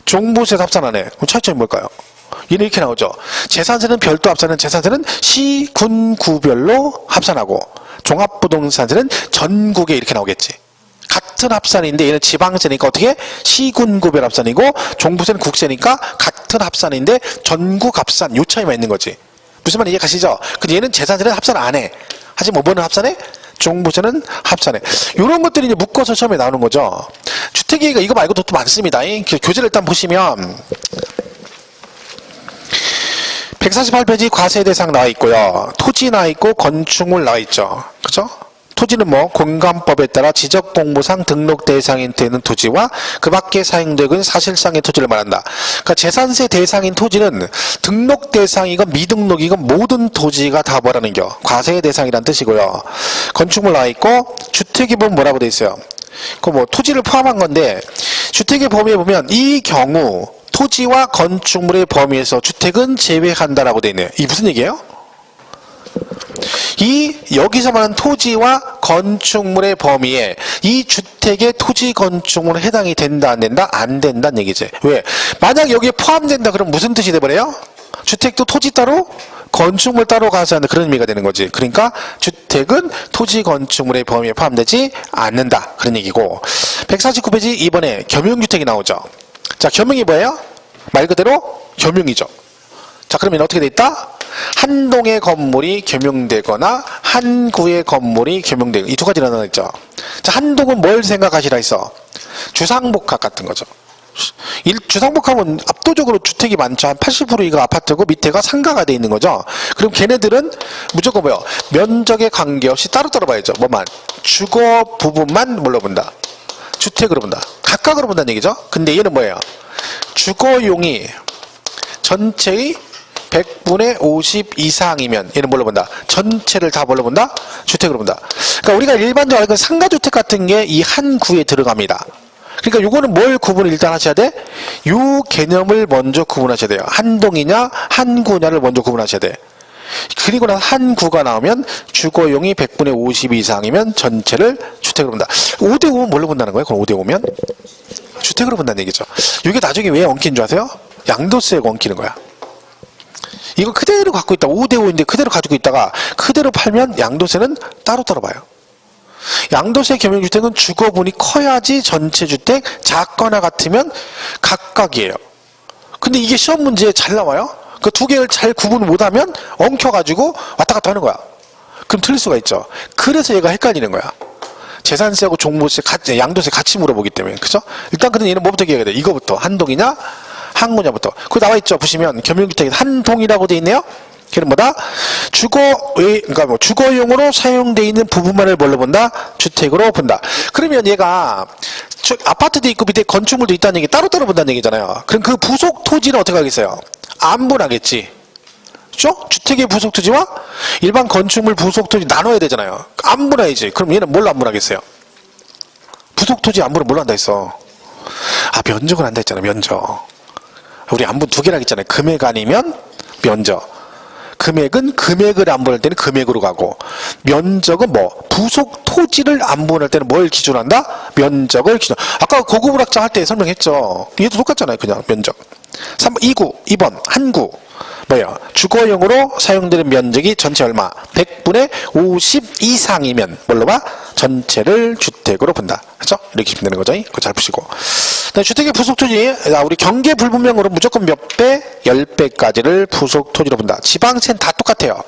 종부세도 합산하네. 그럼 차이점이 뭘까요? 얘는 이렇게 나오죠. 재산세는 별도 합산은 재산세는 시, 군, 구별로 합산하고 종합부동산세는 전국에 이렇게 나오겠지. 같은 합산인데 얘는 지방세니까 어떻게? 시군구별 합산이고 종부세는 국세니까 같은 합산인데 전국 합산 요 차이만 있는 거지. 무슨 말 이해 가시죠? 근데 얘는 재산세는 합산 안 해. 하지만 뭐는 합산해? 종부세는 합산해. 요런 것들이 이제 묶어서 시험에 나오는 거죠. 주택얘기가 이거 말고도 또 많습니다. 교재를 일단 보시면 148페이지 과세 대상 나와 있고요. 토지 나와 있고 건축물 나와 있죠. 그죠? 토지는 뭐 공간법에 따라 지적공무상 등록 대상인 되는 토지와 그 밖에 사용되고 있는 사실상의 토지를 말한다. 그러니까 재산세 대상인 토지는 등록 대상이건 미등록이건 모든 토지가 다 뭐라는 겨? 과세의 대상이란 뜻이고요. 건축물 나와 있고 주택에 보면 뭐라고 돼 있어요? 그 뭐 토지를 포함한 건데 주택의 범위에 보면 이 경우 토지와 건축물의 범위에서 주택은 제외한다라고 돼 있네요. 이 무슨 얘기예요? 여기서 말하는 토지와 건축물의 범위에 이 주택의 토지 건축물은 해당이 된다 안 된다? 안 된다는 얘기지. 왜? 만약 여기에 포함된다 그럼 무슨 뜻이 돼버려요? 주택도 토지 따로 건축물 따로 과세한다 그런 의미가 되는 거지. 그러니까 주택은 토지 건축물의 범위에 포함되지 않는다 그런 얘기고. 149페이지 이번에 겸용주택이 나오죠. 자, 겸용이 뭐예요? 말 그대로 겸용이죠. 자, 그러면 어떻게 돼 있다? 한 동의 건물이 겸용되거나 한 구의 건물이 겸용되고 이 두 가지 나눠 있죠. 자, 한 동은 뭘 생각하시라 했어? 주상복합 같은 거죠. 주상복합은 압도적으로 주택이 많죠. 한 80% 이거 아파트고 밑에가 상가가 돼 있는 거죠. 그럼 걔네들은 무조건 뭐요? 면적에 관계없이 따로따로 봐야죠. 뭐만? 주거 부분만 뭘로 본다? 주택으로 본다. 각각으로 본다는 얘기죠. 근데 얘는 뭐예요? 주거용이 전체의 100분의 50 이상이면 얘는 뭘로 본다? 전체를 다 뭘로 본다? 주택으로 본다. 그러니까 우리가 일반적으로 알고 있는 상가주택 같은 게 이 한 구에 들어갑니다. 그러니까 요거는 뭘 구분을 일단 하셔야 돼? 요 개념을 먼저 구분하셔야 돼요. 한 동이냐 한 구냐를 먼저 구분하셔야 돼. 그리고 나서 한 구가 나오면 주거용이 100분의 50 이상이면 전체를 주택으로 본다. 5대5면 뭘로 본다는 거예요? 그럼 5대5면? 주택으로 본다는 얘기죠. 이게 나중에 왜 엉키는 줄 아세요? 양도세가 엉키는 거야. 이거 그대로 갖고 있다. 5대5인데 그대로 가지고 있다가 그대로 팔면 양도세는 따로따로 봐요. 양도세 겸용주택은 주거분이 커야지 전체 주택, 작거나 같으면 각각이에요. 근데 이게 시험 문제에 잘 나와요. 그 두 개를 잘 구분 못하면 엉켜가지고 왔다 갔다 하는 거야. 그럼 틀릴 수가 있죠. 그래서 얘가 헷갈리는 거야. 재산세하고 종부세, 양도세 같이 물어보기 때문에. 그죠? 일단 근데 얘는 뭐부터 얘기해야 돼? 이거부터. 한동이냐? 항구냐부터. 그거 나와 있죠. 보시면 겸용주택에 한동이라고 돼 있네요. 걔는 뭐다? 그러니까 뭐 주거용으로 사용되어 있는 부분만을 뭘로 본다? 주택으로 본다. 그러면 얘가 아파트도 있고 밑에 건축물도 있다는 얘기 따로따로 본다는 얘기잖아요. 그럼 그 부속 토지는 어떻게 하겠어요? 안 분하겠지. 그죠? 주택의 부속 토지와 일반 건축물 부속 토지 나눠야 되잖아요. 안 분해야지. 그럼 얘는 뭘로 안 분하겠어요? 부속 토지 안 분하면 뭘로 한다 했어? 아, 면적을 한다 했잖아. 면적. 우리 안분 두 개라 했잖아요. 금액 아니면 면적. 금액은 금액을 안분할 때는 금액으로 가고, 면적은 뭐 부속 토지를 안분할 때는 뭘 기준한다? 면적을 기준. 아까 고급 학자 할 때 설명했죠. 얘도 똑같잖아요. 그냥 면적. 3번 2구 2번 한구 뭐예요? 주거용으로 사용되는 면적이 전체 얼마? 100분의 50 이상이면 뭘로 봐? 전체를 주택으로 본다. 그죠? 이렇게 보면 되는 거죠. 그거 잘 푸시고. 주택의 부속토지, 우리 경계 불분명으로 무조건 몇 배? 10배까지를 부속토지로 본다. 지방세는 다 똑같아요.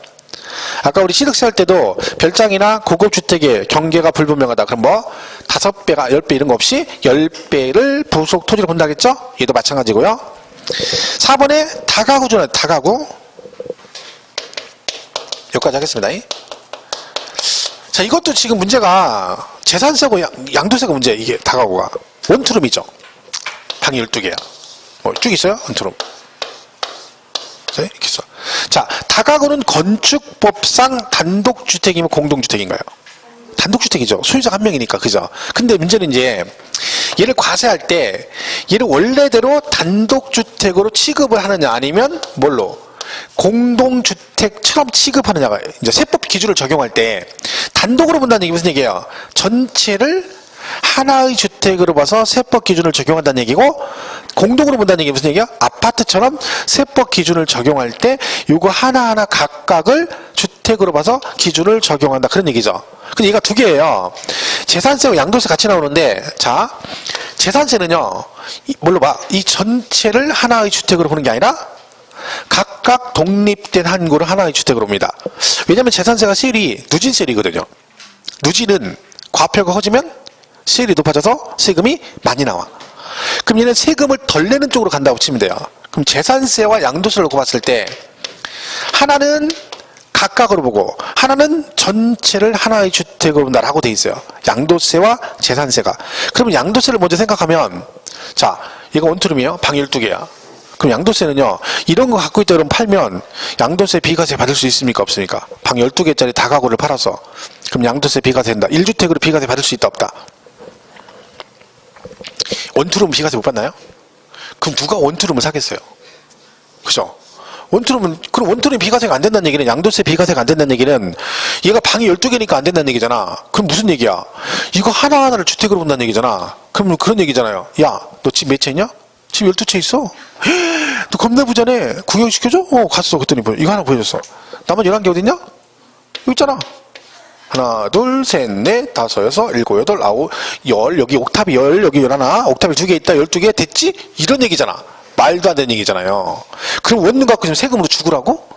아까 우리 취득세 할 때도 별장이나 고급 주택의 경계가 불분명하다. 그럼 뭐 5배가 10배 이런 거 없이 10배를 부속 토지로 본다겠죠? 얘도 마찬가지고요. 4번에 다가구죠. 다가구. 여기까지 하겠습니다. 자, 이것도 지금 문제가 재산세고 양도세가 문제예요. 이게 다가구가 원투룸이죠. 방이 12개야. 뭐 쭉 있어요? 원투룸. 네, 이렇게 써. 자, 다가구는 건축법상 단독주택이면 공동주택인가요? 단독주택이죠. 소유자가 한 명이니까, 그죠? 근데 문제는 이제 얘를 과세할 때 얘를 원래대로 단독주택으로 취급을 하느냐 아니면 뭘로? 공동주택처럼 취급하느냐가 이제 세법 기준을 적용할 때 단독으로 본다는 얘기 무슨 얘기예요? 전체를 하나의 주택으로 봐서 세법 기준을 적용한다는 얘기고, 공동으로 본다는 얘기 무슨 얘기야? 아파트처럼 세법 기준을 적용할 때 요거 하나하나 각각을 주택으로 봐서 기준을 적용한다. 그런 얘기죠. 근데 얘가 두 개예요. 재산세와 양도세 같이 나오는데, 자, 재산세는요, 뭘로 봐? 이 전체를 하나의 주택으로 보는 게 아니라 각각 독립된 한 구를 하나의 주택으로 봅니다. 왜냐면 재산세가 세율이 누진세율이거든요. 누진은 과표가 커지면 세율이 높아져서 세금이 많이 나와. 그럼 얘는 세금을 덜 내는 쪽으로 간다고 치면 돼요. 그럼 재산세와 양도세를 놓고 봤을 때 하나는 각각으로 보고 하나는 전체를 하나의 주택으로 본다라고 돼 있어요. 양도세와 재산세가. 그러면 양도세를 먼저 생각하면, 자, 이거 원투룸이에요. 방 12개야. 그럼 양도세는요, 이런 거 갖고 있다 그러면 팔면 양도세 비과세 받을 수 있습니까? 없습니까? 방 12개짜리 다가구를 팔아서. 그럼 양도세 비과세 된다. 1주택으로 비과세 받을 수 있다 없다? 원투룸 비과세 못 받나요? 그럼 누가 원투룸을 사겠어요? 그죠? 원투룸은, 그럼 원투룸 비과세가 안 된다는 얘기는, 양도세 비과세가 안 된다는 얘기는 얘가 방이 12개니까 안 된다는 얘기잖아. 그럼 무슨 얘기야? 이거 하나하나를 주택으로 본다는 얘기잖아. 그럼 그런 얘기잖아요. 야, 너 집 몇 채 있냐? 집 12채 있어. 너 겁나 부자네. 구경시켜줘? 갔어. 그랬더니 이거 하나 보여줬어. 나머지 11개 어딨냐? 여기 있잖아. 하나, 둘, 셋, 넷, 다섯, 여섯, 일곱, 여덟, 아홉, 열, 여기 옥탑이 열, 여기 11, 옥탑이 2개 있다, 12개 됐지? 이런 얘기잖아. 말도 안 되는 얘기잖아요. 그럼 원룸 갖고 있으면 세금으로 주구라고?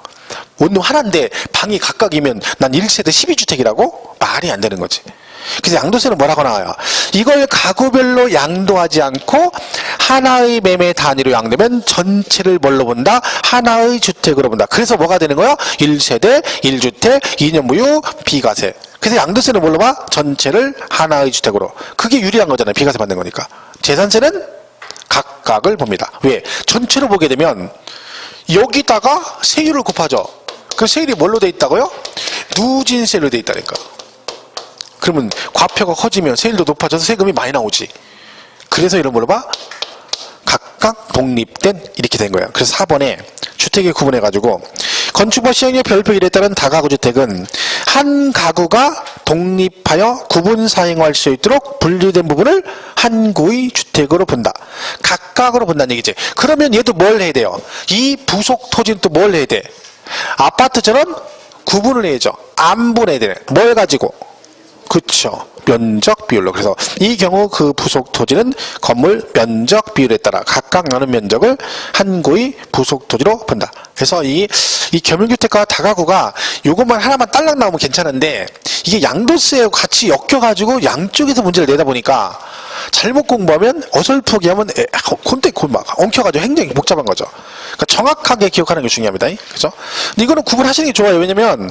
원룸 하나인데 방이 각각이면 난 1세대 12주택이라고? 말이 안 되는 거지. 그래서 양도세는 뭐라고 나와요? 이걸 가구별로 양도하지 않고 하나의 매매 단위로 양도면 전체를 뭘로 본다? 하나의 주택으로 본다. 그래서 뭐가 되는 거야? 1세대, 1주택, 2년 무효, 비과세. 그래서 양도세는 뭘로 봐? 전체를 하나의 주택으로. 그게 유리한 거잖아요. 비과세 받는 거니까. 재산세는 각각을 봅니다. 왜? 전체로 보게 되면 여기다가 세율을 곱하죠. 그 세율이 뭘로 돼 있다고요? 누진세로 돼 있다니까. 그러면 과표가 커지면 세율도 높아져서 세금이 많이 나오지. 그래서 이런 걸로 봐? 각각 독립된 이렇게 된 거예요. 그래서 4번에 주택에 구분해가지고 건축법 시행령 별표 1에 따른 다가구 주택은 한 가구가 독립하여 구분 사용할 수 있도록 분리된 부분을 한 구의 주택으로 본다. 각각으로 본다는 얘기지. 그러면 얘도 뭘 해야 돼요? 이 부속 토지는 또 뭘 해야 돼? 아파트처럼 구분을 해야죠. 안 분해야 돼. 뭘 가지고? 그쵸. 면적 비율로. 그래서 이 경우 그 부속 토지는 건물 면적 비율에 따라 각각 나는 면적을 한 구의 부속 토지로 본다. 그래서 이 겸용주택과 다가구가 요것만 하나만 딸랑 나오면 괜찮은데 이게 양도세에 같이 엮여가지고 양쪽에서 문제를 내다 보니까 잘못 공부하면 어설프게 하면 콘택 막 엉켜가지고 굉장히 복잡한 거죠. 그러니까 정확하게 기억하는 게 중요합니다. 그죠? 근데 이거는 구분하시는 게 좋아요. 왜냐면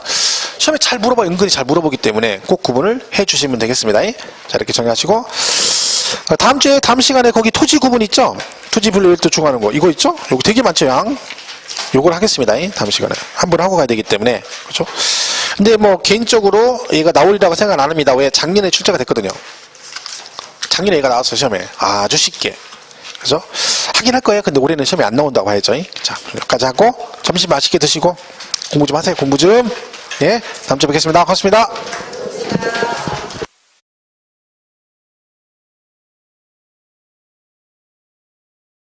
시험에 잘 물어봐, 은근히 잘 물어보기 때문에 꼭 구분을 해 주시면 되겠습니다. 자, 이렇게 정리하시고 다음 주에 다음 시간에 거기 토지 구분 있죠? 토지 분류를 또 중요하는 거 이거 있죠? 요거 되게 많죠, 양. 요걸 하겠습니다. 다음 시간에 한 번 하고 가야 되기 때문에. 그렇죠? 근데 뭐 개인적으로 얘가 나오리라고 생각 안 합니다. 왜? 작년에 출제가 됐거든요. 작년에 얘가 나왔어요, 시험에. 아주 쉽게. 그죠? 하긴 할 거예요. 근데 올해는 시험에 안 나온다고 해야죠. 자, 여기까지 하고 점심 맛있게 드시고 공부 좀 하세요. 공부 좀. 예, 다음 주에 뵙겠습니다. 고맙습니다.